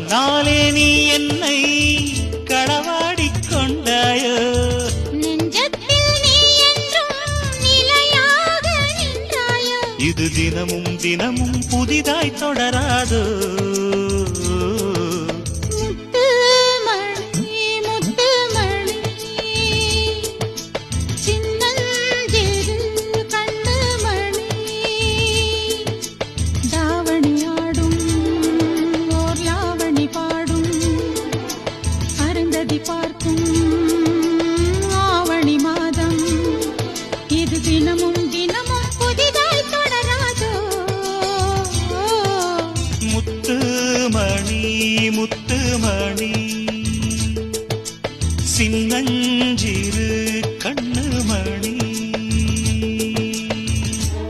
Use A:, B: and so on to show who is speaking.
A: கண்ணாலே நீ என்னை களவாடிக் கொண்டாயோ
B: நெஞ்சத்தில் நீ என்றும் நிலையாக நின்றாயோ
A: இது தினமும் தினமும் புதிதாய் தொடராதோ